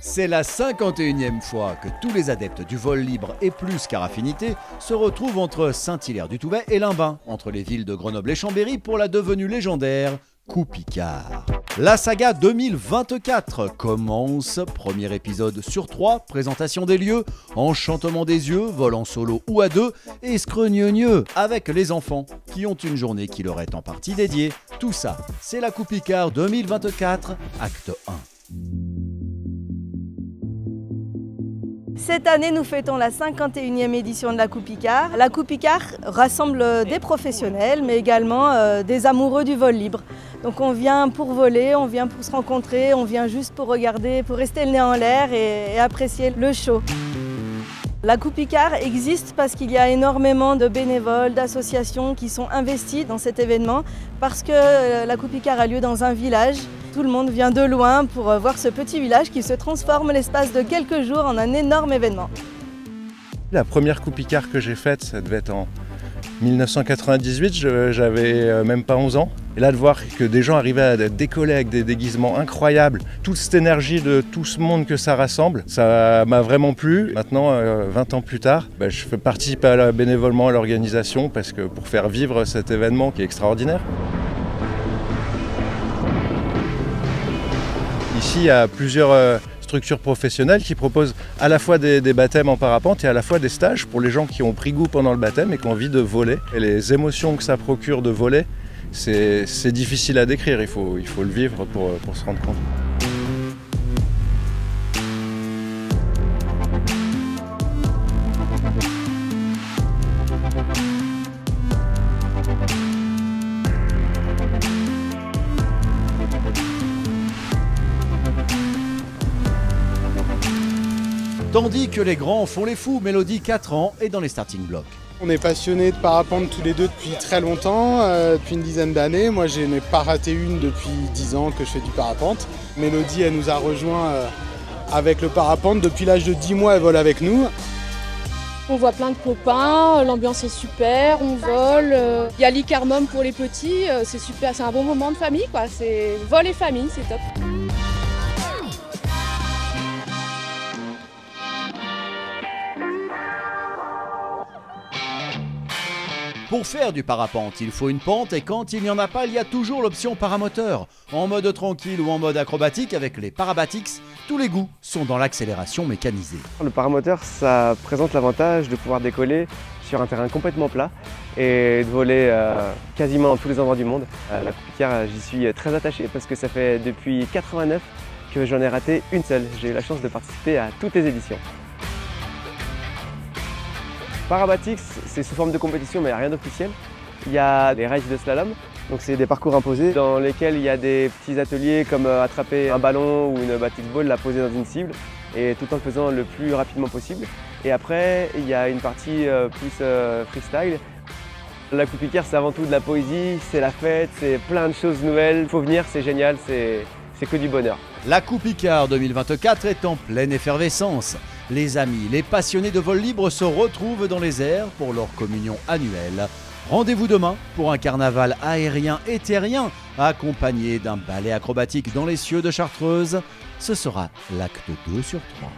C'est la 51e fois que tous les adeptes du vol libre et plus car affinité se retrouvent entre Saint-Hilaire-du-Touvet et Limbin, entre les villes de Grenoble et Chambéry pour la devenue légendaire Coupe Icare. La saga 2024 commence, premier épisode sur 3, présentation des lieux, enchantement des yeux, vol en solo ou à deux et scrogneux avec les enfants qui ont une journée qui leur est en partie dédiée. Tout ça, c'est la Coupe Icare 2024, acte 1. Cette année, nous fêtons la 51e édition de la Coupe Icare. La Coupe Icare rassemble des professionnels, mais également des amoureux du vol libre. Donc on vient pour voler, on vient pour se rencontrer, on vient juste pour regarder, pour rester le nez en l'air et apprécier le show. La Coupe Icare existe parce qu'il y a énormément de bénévoles, d'associations qui sont investis dans cet événement, parce que la Coupe Icare a lieu dans un village. Tout le monde vient de loin pour voir ce petit village qui se transforme l'espace de quelques jours en un énorme événement. La première Coupe Icare que j'ai faite, ça devait être en 1998, j'avais même pas 11 ans. Et là de voir que des gens arrivaient à décoller avec des déguisements incroyables, toute cette énergie de tout ce monde que ça rassemble, ça m'a vraiment plu. Maintenant, 20 ans plus tard, je fais participer bénévolement à l'organisation parce que pour faire vivre cet événement qui est extraordinaire. Ici, il y a plusieurs structures professionnelles qui proposent à la fois des baptêmes en parapente et à la fois des stages pour les gens qui ont pris goût pendant le baptême et qui ont envie de voler. Et les émotions que ça procure de voler, c'est difficile à décrire, il faut le vivre pour se rendre compte. Tandis que les grands font les fous, Mélodie, 4 ans, est dans les starting blocks. On est passionnés de parapente tous les deux depuis très longtemps, depuis une dizaine d'années. Moi, je n'ai pas raté une depuis 10 ans que je fais du parapente. Mélodie, elle nous a rejoints avec le parapente. Depuis l'âge de 10 mois, elle vole avec nous. On voit plein de copains, l'ambiance est super, on vole. Il y a l'Icarmum pour les petits, c'est super, c'est un bon moment de famille, quoi. C'est vol et famille, c'est top. Pour faire du parapente, il faut une pente et quand il n'y en a pas, il y a toujours l'option paramoteur. En mode tranquille ou en mode acrobatique avec les Parabatix, tous les goûts sont dans l'accélération mécanisée. Le paramoteur, ça présente l'avantage de pouvoir décoller sur un terrain complètement plat et de voler quasiment dans tous les endroits du monde. La Coupe Icare, j'y suis très attaché parce que ça fait depuis 89 que j'en ai raté une seule. J'ai eu la chance de participer à toutes les éditions. Parabatix, c'est sous forme de compétition mais il n'y a rien d'officiel. Il y a des races de slalom, donc c'est des parcours imposés dans lesquels il y a des petits ateliers comme attraper un ballon ou une Batix Ball, la poser dans une cible et tout en le faisant le plus rapidement possible. Et après, il y a une partie plus freestyle. La Coupe Icare, c'est avant tout de la poésie, c'est la fête, c'est plein de choses nouvelles. Il faut venir, c'est génial, c'est que du bonheur. La Coupe Icare 2024 est en pleine effervescence. Les amis, les passionnés de vol libre se retrouvent dans les airs pour leur communion annuelle. Rendez-vous demain pour un carnaval aérien et terrien accompagné d'un ballet acrobatique dans les cieux de Chartreuse. Ce sera l'acte 2 sur 3.